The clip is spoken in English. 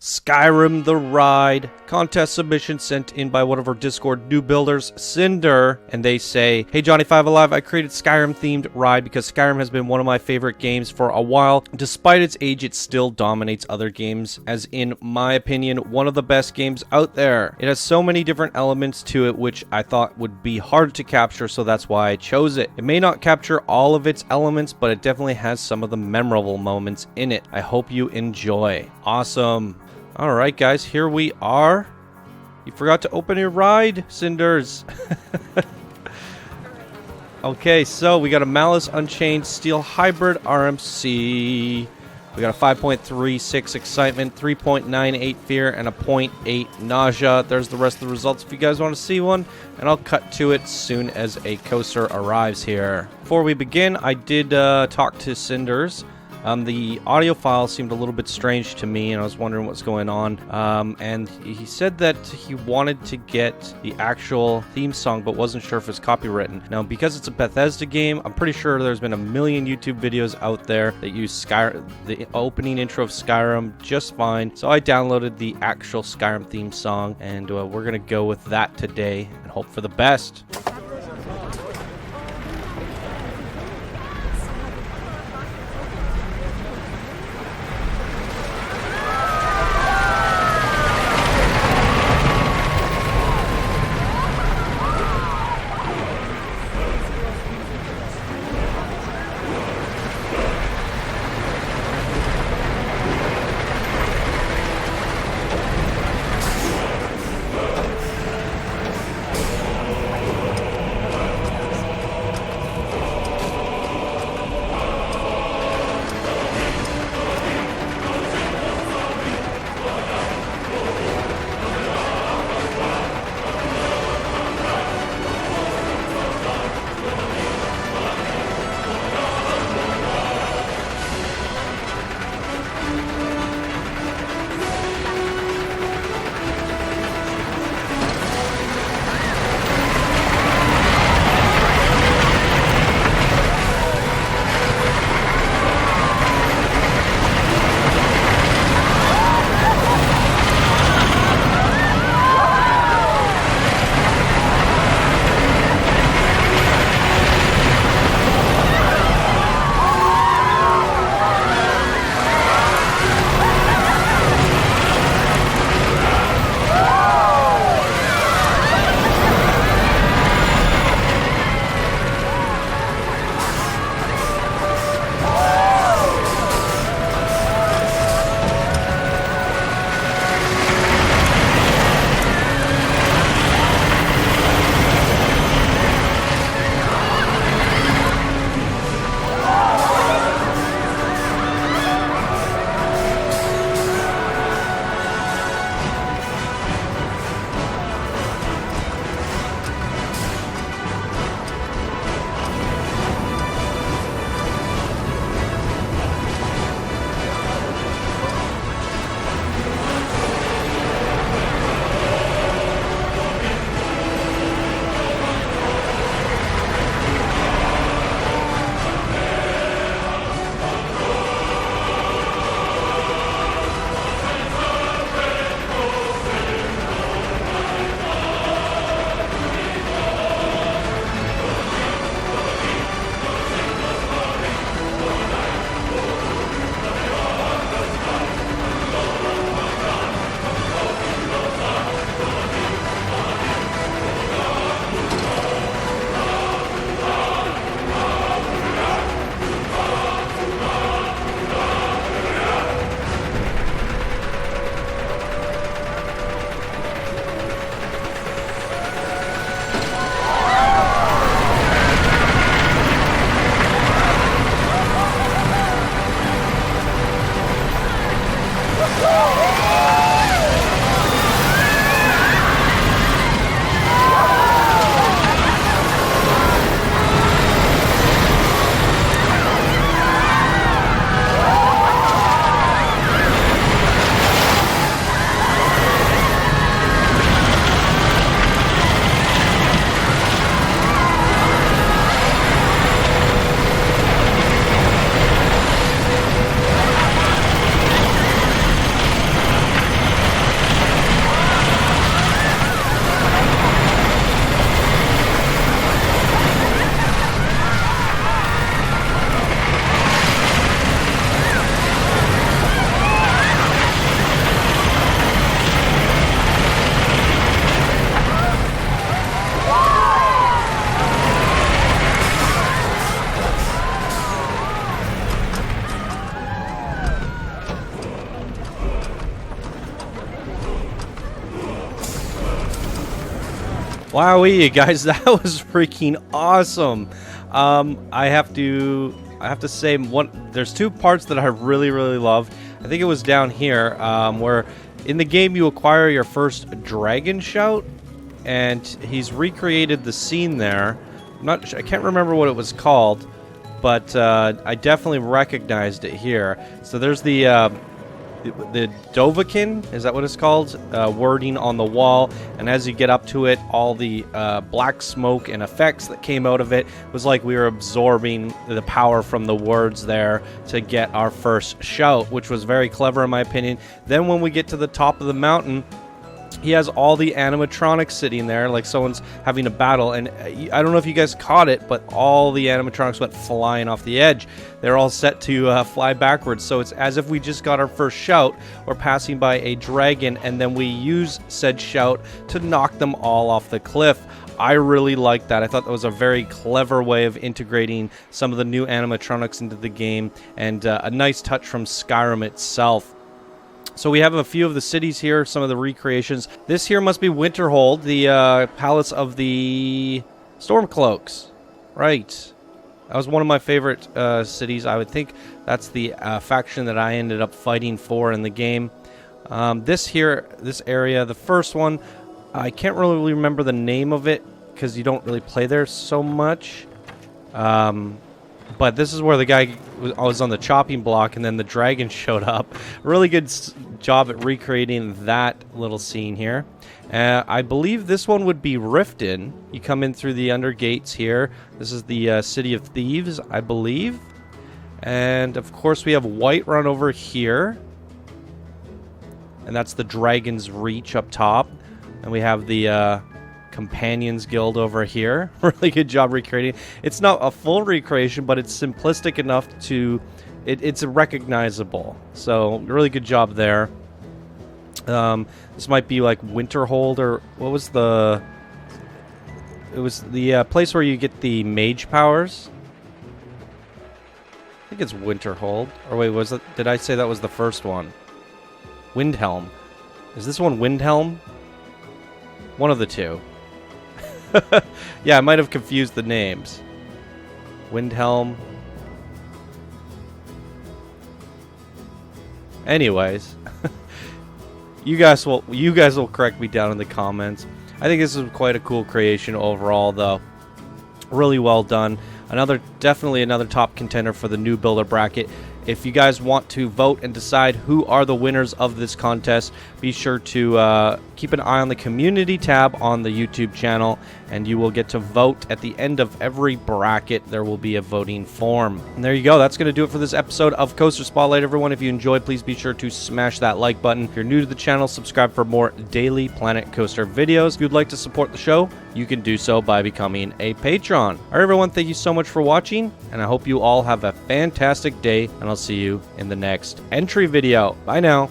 Skyrim The Ride contest submission sent in by one of our Discord new builders, Cinder, and they say, "Hey Johnny5 Alive, I created Skyrim themed ride because Skyrim has been one of my favorite games for a while. Despite its age, it still dominates other games, as in my opinion, one of the best games out there. It has so many different elements to it which I thought would be hard to capture, so that's why I chose it. It may not capture all of its elements, but it definitely has some of the memorable moments in it. I hope you enjoy." Awesome. Alright guys, here we are. You forgot to open your ride, Sinders. Okay, so we got a Malice Unchained Steel Hybrid RMC. We got a 5.36 Excitement, 3.98 Fear, and a 0.8 Nausea. There's the rest of the results if you guys want to see one, and I'll cut to it soon as a coaster arrives here. Before we begin, I did talk to Sinders. The audio file seemed a little bit strange to me, and I was wondering what's going on. And he said that he wanted to get the actual theme song, but wasn't sure if it's copywritten. Now, because it's a Bethesda game, I'm pretty sure there's been a million YouTube videos out there that use the opening intro of Skyrim just fine. So I downloaded the actual Skyrim theme song, and we're gonna go with that today and hope for the best. Wowee, you guys, that was freaking awesome. I have to say, there's two parts that I really loved. I think it was down here, where in the game you acquire your first dragon shout, and he's recreated the scene there. I can't remember what it was called, but I definitely recognized it here. So there's the Dovahkiin, is that what it's called? Wording on the wall, and as you get up to it, all the black smoke and effects that came out of it was like we were absorbing the power from the words there to get our first shout, which was very clever in my opinion. Then when we get to the top of the mountain, he has all the animatronics sitting there like someone's having a battle, and I don't know if you guys caught it, but all the animatronics went flying off the edge. They're all set to fly backwards, so it's as if we just got our first shout. We're passing by a dragon, and then we use said shout to knock them all off the cliff. I really liked that. I thought that was a very clever way of integrating some of the new animatronics into the game, and a nice touch from Skyrim itself. So we have a few of the cities here, some of the recreations. This here must be Winterhold, the palace of the Stormcloaks. Right. That was one of my favorite cities. I would think that's the faction that I ended up fighting for in the game. This area, the first one, I can't really remember the name of it because you don't really play there so much. But this is where the guy was on the chopping block, and then the dragon showed up. Really good job at recreating that little scene here. I believe this one would be Riften. You come in through the under gates here. This is the City of Thieves, I believe. And, of course, we have Whiterun over here. And that's the Dragon's Reach up top. And we have the Companions Guild over here. Really good job recreating. It's not a full recreation, but it's simplistic enough to it's recognizable. So really good job there. This might be like Winterhold, or what was the? It was the place where you get the mage powers. I think it's Winterhold. Or wait, was it? Did I say that was the first one? Windhelm. Is this one Windhelm? One of the two. Yeah, I might have confused the names. Windhelm. Anyways, you guys will correct me down in the comments. I think this is quite a cool creation overall, though. Really well done. Definitely another top contender for the new builder bracket. If you guys want to vote and decide who are the winners of this contest, be sure to keep an eye on the community tab on the YouTube channel, and you will get to vote at the end of every bracket. There will be a voting form. And there you go. That's going to do it for this episode of Coaster Spotlight, everyone. If you enjoyed, please be sure to smash that like button. If you're new to the channel, subscribe for more daily Planet Coaster videos. If you'd like to support the show, you can do so by becoming a patron. All right, everyone, thank you so much for watching, and I hope you all have a fantastic day, and I'll see you in the next entry video. Bye now.